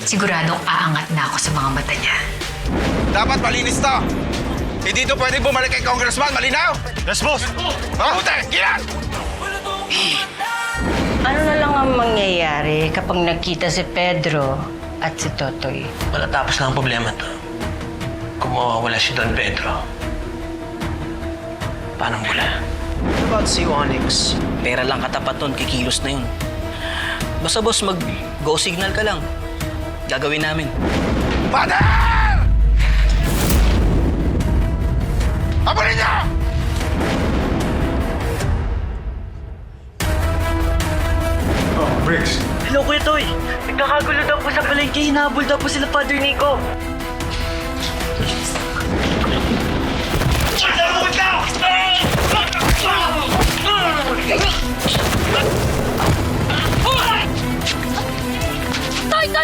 siguradong aangat na ako sa mga mata niya. Dapat malinis to. Hindi to pwede bumalik kay Congressman. Malinaw? Yes, boss! Mabuti! Gilan! Ano na lang ang mangyayari kapag nagkita si Pedro at si Totoy? Matatapos na ang problema to. Kung mawawala si Don Pedro, paano mula? What about si Onyx? Pera lang katapat nun, kikilos na yun. Basta boss, mag-go signal ka lang. Gagawin namin. Father! Abulin niyo! Oh, Briggs. Hello, Kuya Toy. Nagkakagulo daw po sa palengke. Hinahabol daw po sila Father Nico.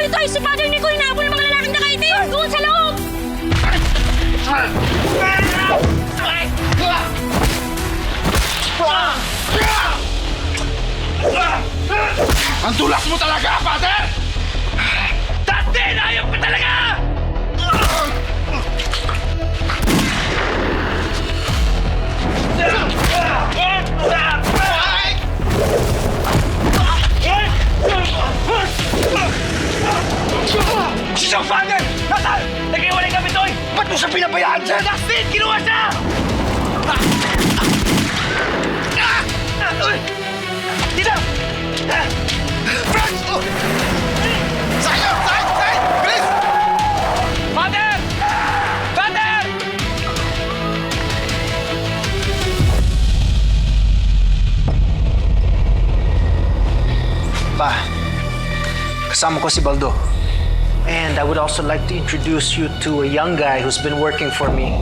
Toy! Si Father Nico hinahabol ng mga lalaking nakaitim! Doon sa loob! Ang tulak mo talaga, Father! Dustin! Ayop ka talaga! Si Siyang Father! Nasaan? Nag-iwalay kami, Toy! Ba't mo siya pinabayaan, sir? Dustin! Kinuha siya! Dito! Franz! Side! Bilis! Father! Father! Pa, kasama ko si Baldo. And I would also like to introduce you to a young guy who's been working for me.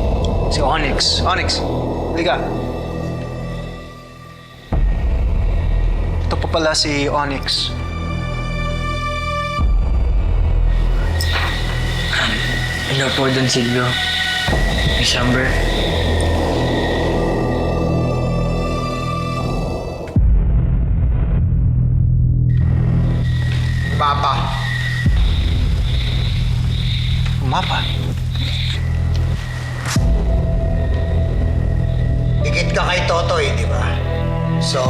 Si Onyx. Onyx, liga. Ito pa pala si Onyx. Hello po, Don Silvio. Miss Amber. Papa. Mapa. Dikit ka kay Totoy, di ba? So,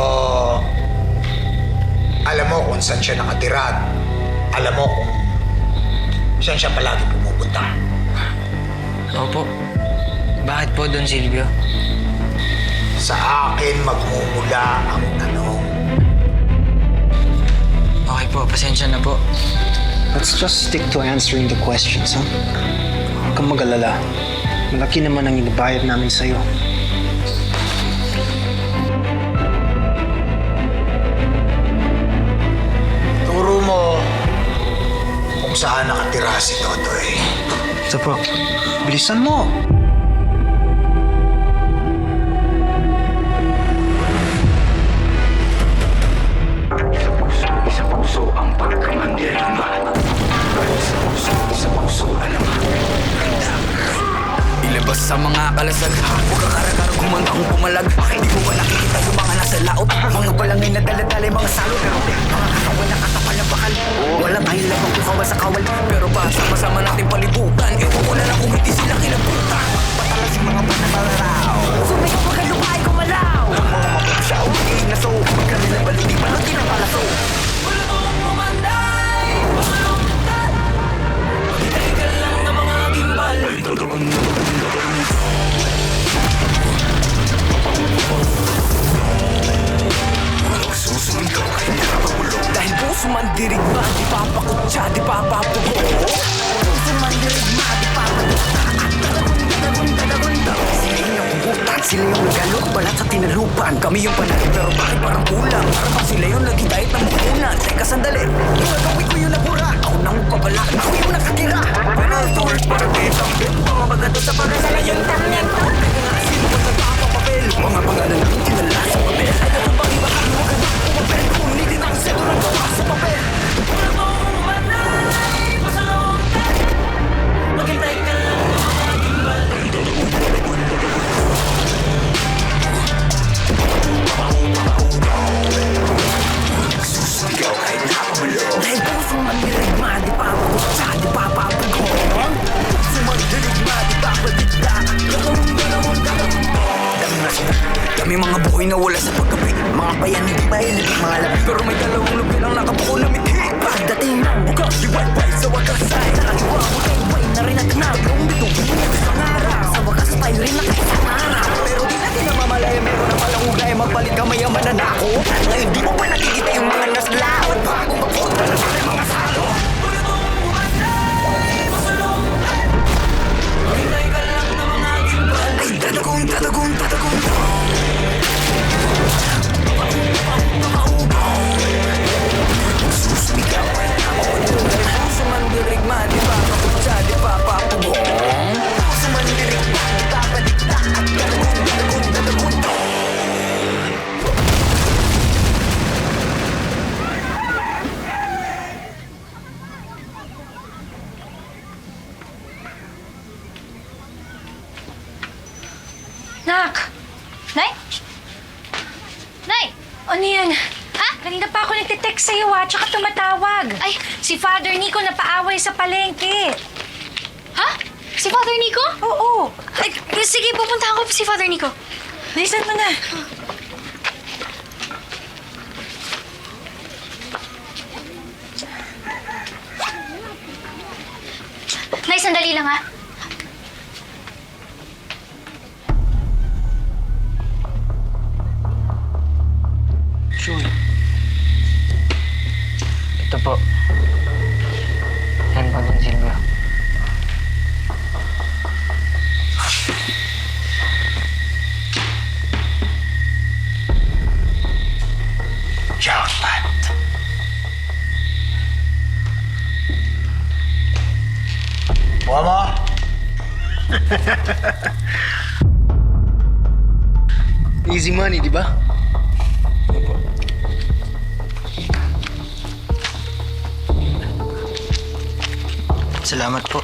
alam mo kung saan siya nakatira at alam mo kung saan siya palagi pumupunta. Opo. Bakit po, Don Silvio? Sa akin magmumula ang tanong. Okay po, pasensya na po. Let's just stick to answering the questions, huh? Huwag kang mag-alala. Malaki naman ang inibayad namin sa'yo. Turo mo kung saan nakatira si Totoy. Ito po. Bilisan mo. Sa puso ang pagkamandirma. Sa puso alam. Ilabas sa mga kalasag. Huwag ka karagar kumanta kung pumalag. Hindi mo ba nakikita yung mga nasa laot? Mga balangay na dala-dala yung mga salot. Pero mga katawan na katapal na bakal. Wala tayong labang kukawal sa kawal. Pero ba sama-sama natin palibutan? Ewan ko na lang kung hindi sila kinabutan. Patalas yung mga panamaraw. Sumay ko pagkalukay kumalaw. Ang mga mapapasyaw, iing naso. Magkami na balik, di balot kinapalaso. Wala kong pumanday, pamalungkatan. Maghintay ka lang ng mga gimbal. Dahil puso man dirigma, di papakutsa, di papapugo. Puso man dirigma, di papakutsa. Sila yung nakukutan, sila yung nagalok, balat sa tinalupan. Kami yung panalo, pero bakit parang kulang? Para ba sila yung naging-diet ng mukunan? Teka sandali, gagawin ko yung nabura. Ako nang papala, ako yung nakatira. Pero ito ay parang kitang bit. Mga bagato sa pagkasala yung tamyan to. Sino ba nagpapapapel? Mga pangalan na tinala sa papel. Ang pag-ibahan mo ka na pumapel. Kung hindi na ang seto ng gawa sa papel. Wala mong manay, pasalongkat. Maghintay ka lang ng mga gimbal. Susigaw kahit napamalo. Dahil puso man dirigma, di pa ako Kami mga buhay na wala sa pagkapi. Mga bayan hindi mahilig mga labi. Pero may dalawang lupi lang nakabuko na mithi. Pagdating ng bukas, liway-way sa wakas ay nakatiwa ko tayo-way na rin at nagawang bituin sa ngarap. Sa wakas tayo rin nakisangara. Pero di natin namamalaya, meron na palang ugay. Magpalit ka maya mananako. Ngayon di mo pa nakikita yung mga naslaot. Bago magpunta na tayo mga salo. Ay, tatagong, tatagong, tatagong. Susumigawan ako doon. Sa mandirigma, di ba kaputsa, di ba papubong? Sa mandirigma, di ba palikta at tatagong, tatagong, tatagong. Nak! Nay? Nay! Ano yan? Ha? Kanina pa ako nagtitext sa'yo tsaka tumatawag. Ay, si Father Nico napaaway sa palengke. Ha? Si Father Nico? Oo. Ay, sige, pupuntahan ko si Father Nico. Bilisan mo na. Nay, sandali lang ha. Sure. Ito po. Yan po din, Silvia. Jackpot. Buha mo? Easy money, di ba? Salamat po.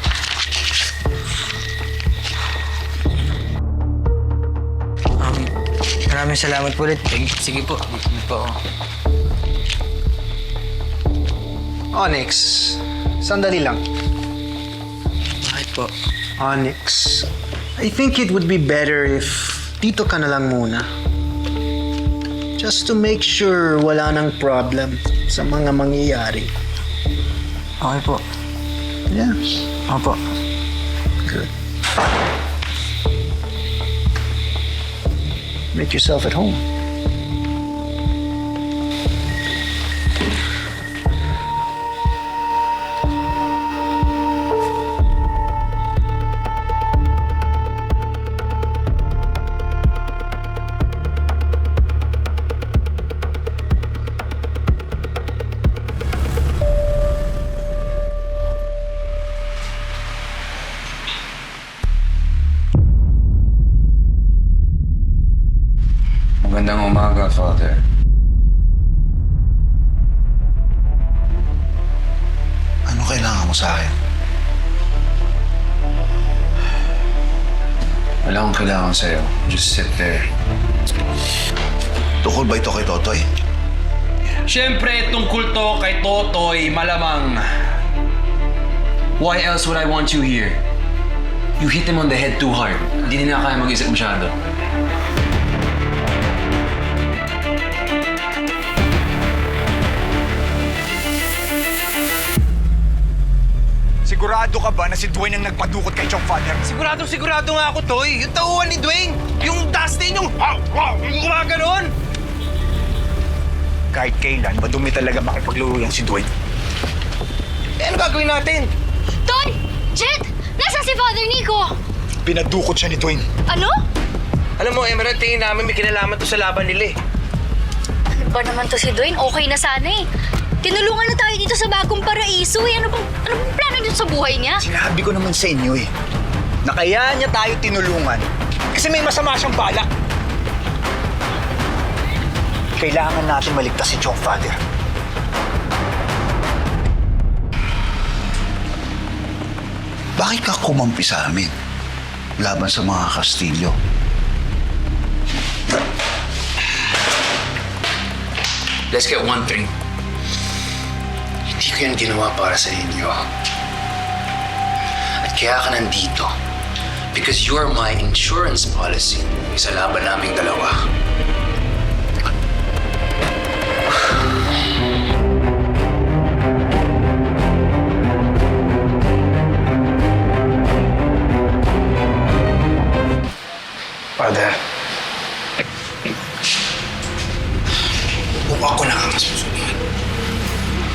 Maraming salamat po ulit. Sige po. Sige po. Onyx, sandali lang. Bakit po? Onyx, I think it would be better if dito ka na lang muna. Just to make sure wala nang problem sa mga mangyayari. Okay po. Yeah. Opo. Good. Make yourself at home. Magandang umaga, Father. Ano kailangan mo sa akin? Wala akong kailangan sa'yo. Just sit there. Tukol ba ito kay Totoy? Siyempre, tungkol to kay Totoy, malamang. Why else would I want you here? You hit him on the head too hard. Hindi nila kaya mag-isip masyado. Sigurado ka ba na si Dwayne ang nagpadukot kay Chong Father? Sigurado nga ako, Toy. Yung tauhan ni Dwayne. Yung Dustin, yung gumaganon. Kahit kailan, madumi talaga makipagluluyan si Dwayne. Eh, ano gagawin natin? Toy! Jet! Nasaan si Father Nico? Pinadukot siya ni Dwayne. Ano? Alam mo, Emerald, tingin namin may kinalaman to sa laban nila eh. Ano ba naman to si Dwayne? Okay na sana eh. Tinulungan na tayo dito sa bagong paraiso eh. Ano bang plano dito sa buhay niya? Sinabi ko naman sa inyo eh, na kaya niya tayo tinulungan kasi may masama siyang balak. Kailangan natin maligtas si Chong Father. Bakit ka kumampi sa amin? Laban sa mga Kastilyo. Let's get one thing. Hindi ko yan ginawa para sa inyo. At kaya ka nandito Because you're my insurance policy. Isa laban naming dalawa. Father, kung ako na ang masusunod,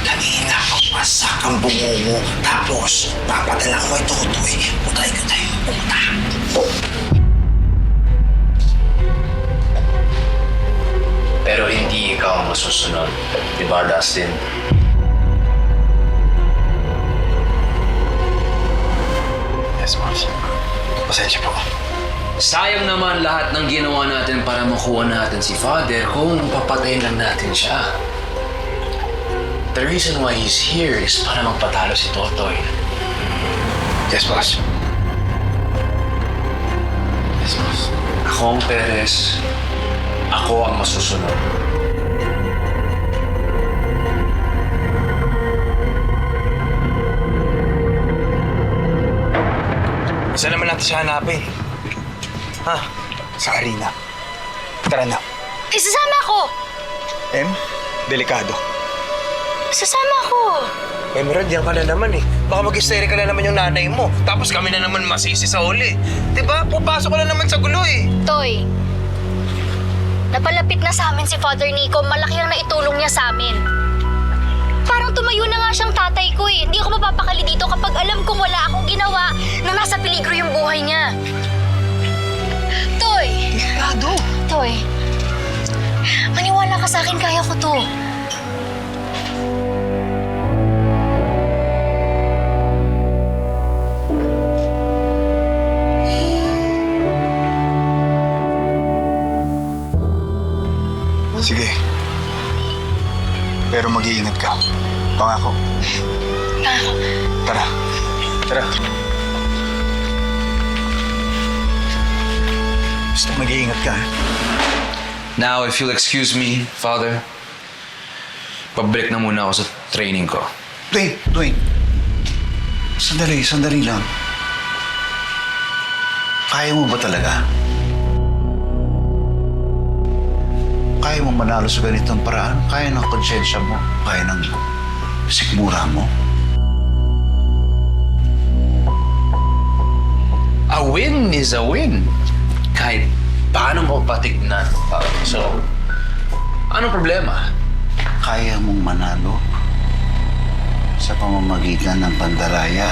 kanina papasak ang bungo mo, tapos papadala ko ito, Toy. Putay ko tayo, pumunta. Pero hindi ikaw ang masusunod. Diba, Dustin? Yes, boss. Pasensya po. Sayang naman lahat ng ginawa natin para makuha natin si Father kung papatayin lang natin siya. The reason why he's here is para magpatalo si Totoy. Yes, boss. Yes, boss. Ako ang Perez. Ako ang masusunod. Saan naman natin siya hanapin? Ha? Sa arena. Tara na. Sasama ako! Em, delikado. Sasama ako! Emerald, yan ka na naman eh. Baka mag-hysteric ka na naman yung nanay mo. Tapos kami na naman masisi sa huli. Diba? Pupasok ka na naman sa gulo eh. Toy, napalapit na sa amin si Father Nico. Malaki ang naitulong niya sa amin. Parang tumayo na nga siyang tatay ko eh. Hindi ako mapapakali dito kapag alam kong wala akong ginawa na nasa peligro yung buhay niya. Toy! Delikado. Toy, maniwala ka sa akin, kaya ko to. Sige. Pero mag-iingat ka. Pangako. Tara. Tara. Basta mag-iingat ka. Now, if you'll excuse me, Father, pabalik na muna ako sa training ko. Dwayne. Sandali lang. Kaya mo ba talaga? Kaya mo manalo sa ganitong paraan? Kaya ng konsyensya mo? Kaya ng sikmura mo? A win is a win. Kahit paano mo patignan. So, anong problema? Kaya mong manalo sa pamamagitan ng pandaraya.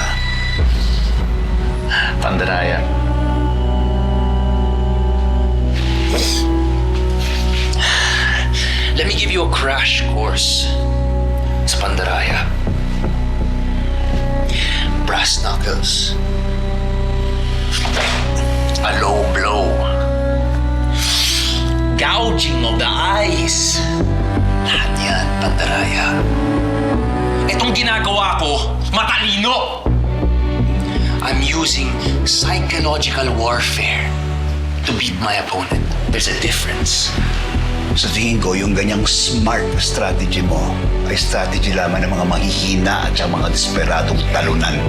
Pandaraya. Let me give you a crash course sa pandaraya. Brass knuckles. A low blow. Gouging of the eyes. Lahat yan, pandaraya. Itong ginagawa ko, matalino. I'm using psychological warfare to beat my opponent. There's a difference. Sa tingin ko, yung ganyang smart na strategy mo ay strategy lamang ng mga mahihina at sa mga desperadong talunan.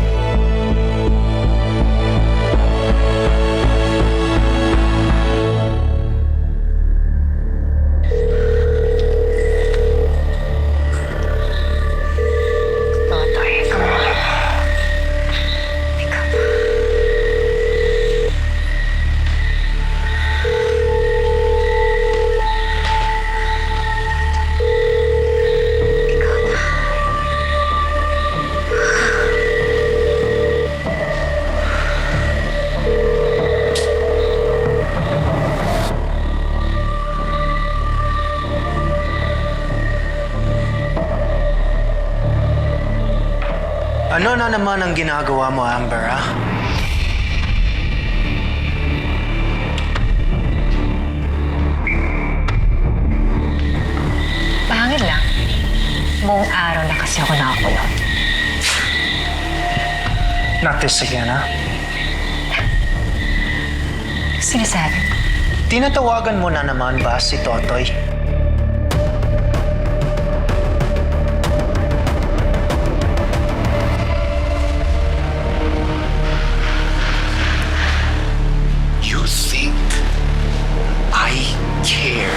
Ano na naman ang ginagawa mo, Amber, ha? Pangit lang. Buong araw na kasi ako nakakulong. Not this again, ha? Sinasabi. Tinatawagan mo na naman ba si Totoy? care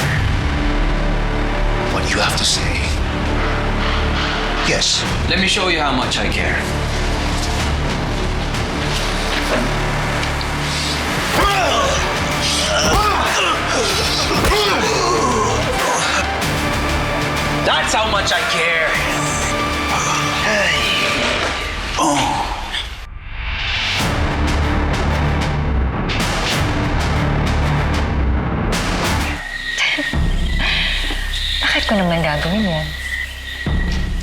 what you have to say. Yes. Let me show you how much I care. That's how much I care. Bakit ko naman gagawin yan?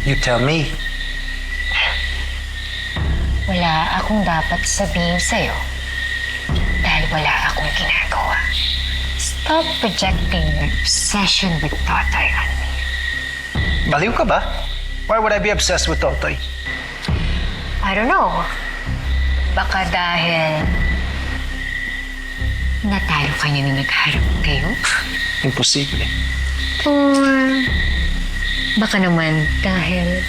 You tell me. Wala akong dapat sabihin sa'yo dahil wala akong ginagawa. Stop projecting your obsession with Totoy on me. Baliw ka ba? Why would I be obsessed with Totoy? I don't know. Baka dahil natalo ka niya nung nagharap kayo? Imposible. Or baka naman dahil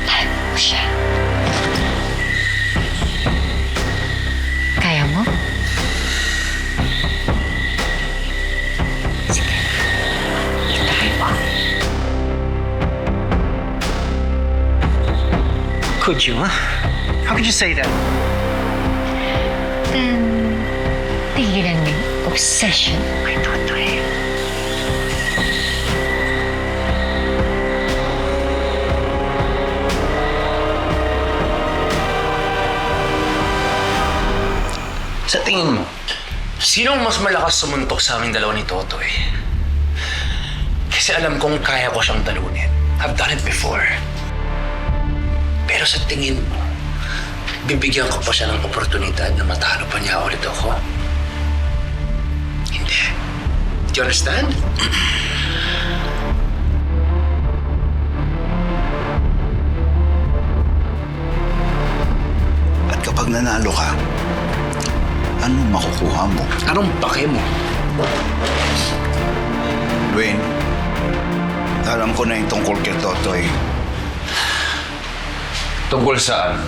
mahal mo siya. Kaya mo? Sige. Itry mo. Could you, huh? How could you say that? Then, tigilan mo yung obsession mo kay Totoy. Sa tingin mo, sinong mas malakas sumuntok sa aming dalawa ni Totoy? Kasi alam kong kaya ko siyang talunin. I've done it before. Pero sa tingin mo, bibigyan ko pa siya ng oportunidad na matalo pa niya ulit ako? Hindi. Do you understand? At kapag nanalo ka, anong makukuha mo? Anong pake mo? Dwayne, alam ko na yung tungkol kay Totoy. Tungkol saan?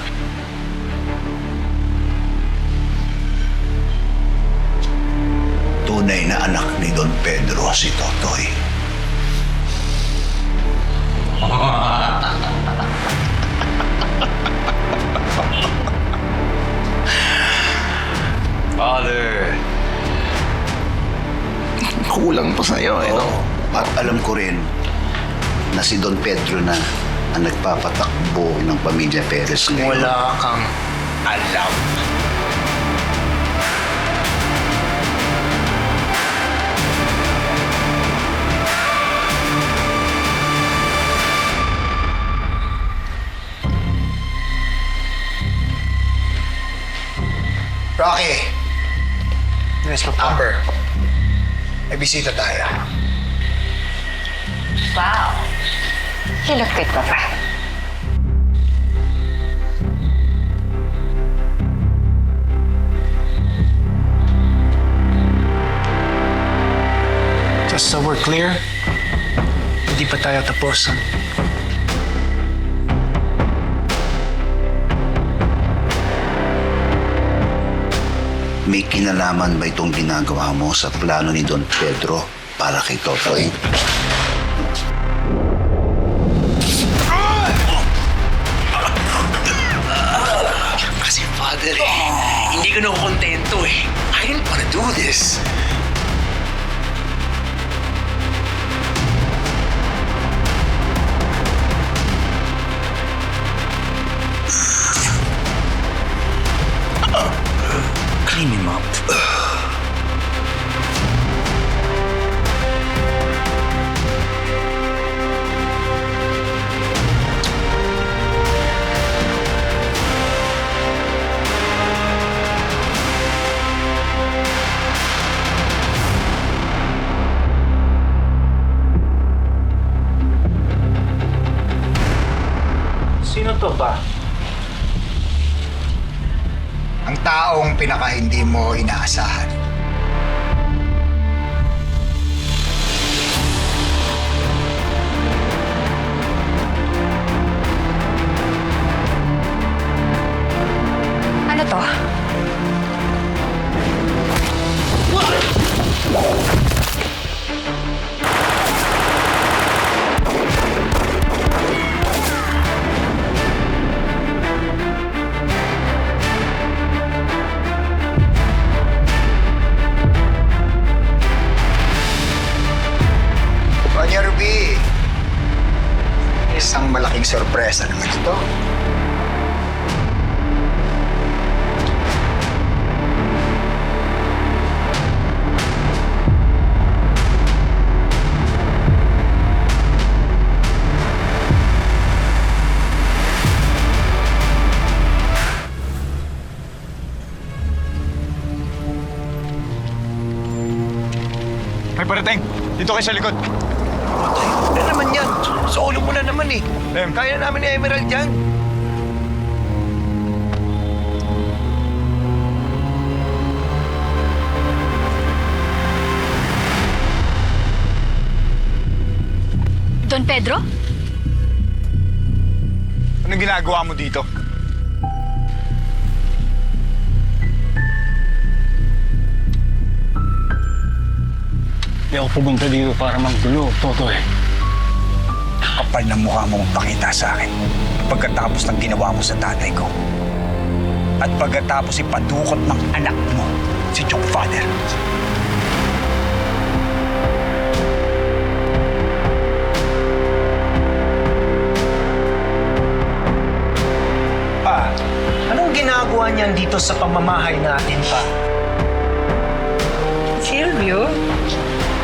Tunay na anak ni Don Pedro si Totoy. Father. Kulang pa sa'yo, eh, no? At alam ko rin na si Don Pedro na ang nagpapatakbo ng pamilya Perez ngayon. Wala kang alam. Rocky, Yes, Papa. Amber, may bisita tayo. Wow. You look good, Papa. Just so we're clear, hindi pa tayo tapos. May kinalaman ba itong ginagawa mo sa plano ni Don Pedro para kay Totoy? Kasi Father, hindi ko nakukontento eh. I didn't wanna do this. Clean him up. Sino to ba? Ang taong pinaka hindi mo inaasahan. Ano to? Isang malaking sorpresa naman ito. May parating! Dito kayo sa likod! Ano naman yan? Sa ulo mo na naman eh. Kaya na namin ni Emerald yan. Don Pedro? Anong ginagawa mo dito? Hindi ako pumunta dito para magdulo, Totoy. Kapal ng mukha mo magpakita sa akin pagkatapos ng ginawa mo sa tatay ko. At pagkatapos ipadukot ng anak mo, si Chong Father. Pa, anong ginagawa niyan dito sa pamamahay natin, pa? Silvio,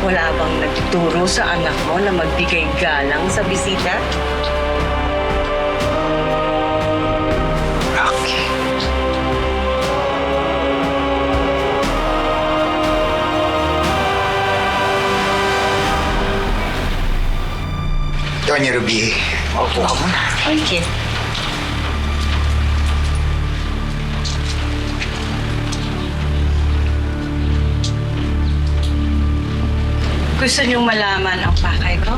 wala bang nagturo sa anak mo na magbigay galang sa bisita? Rocky. Doña Ruby, maupo ka muna. Okay. Gusto niyong malaman ang pakay ko?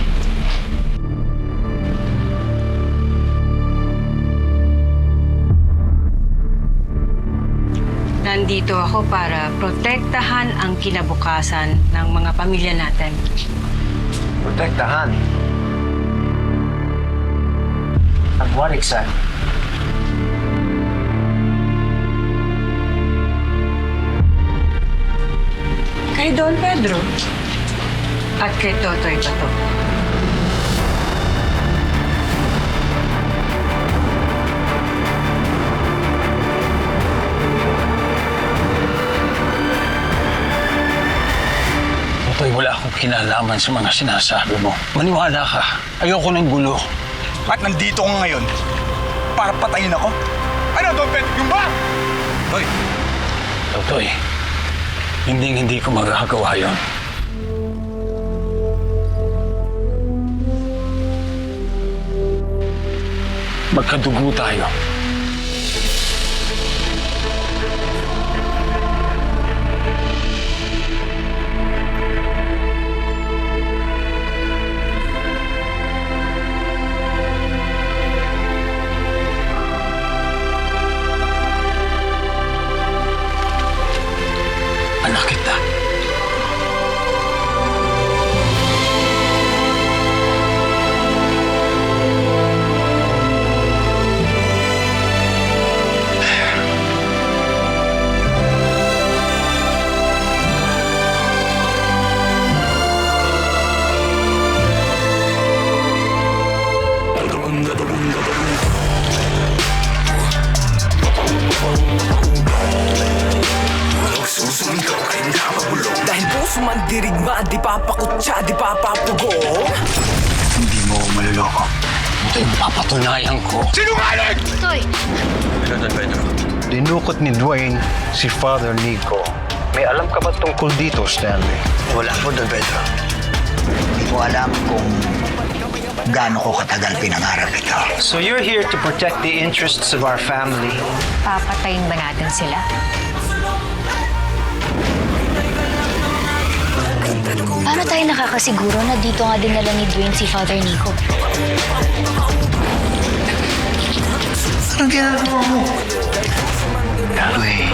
Nandito ako para protektahan ang kinabukasan ng mga pamilya natin. Protektahan. Ang what exactly? Kay Don Pedro at kay Totoy Pato. Totoy, wala akong kinalaman sa mga sinasabi mo. Maniwala ka. Ayoko ng gulo. At nandito ko ngayon para patayin ako? Ano, Don Pedro? Yung ba? Toy! Totoy, hindi ko magagawa yun. Magkadugo tayo. Anak kita. Dahil puso man dirigma, di papakutsa, di papapugo. Hindi mo ako maluloko. Ito yung papatunayan ko. Sinungaling! Toy! Dinukot ni Dwayne si Father Nico. May alam ka ba tungkol dito, Stanley? Wala po, Don Pedro. Hindi ko alam kung gaano ko katagal pinangarap ito. So you're here to protect the interests of our family. Papatayin ba natin sila? Paano tayo nakakasiguro na dito nga dinala ni Dwayne si Father Nico? Anong ginagawa mo? Dwayne,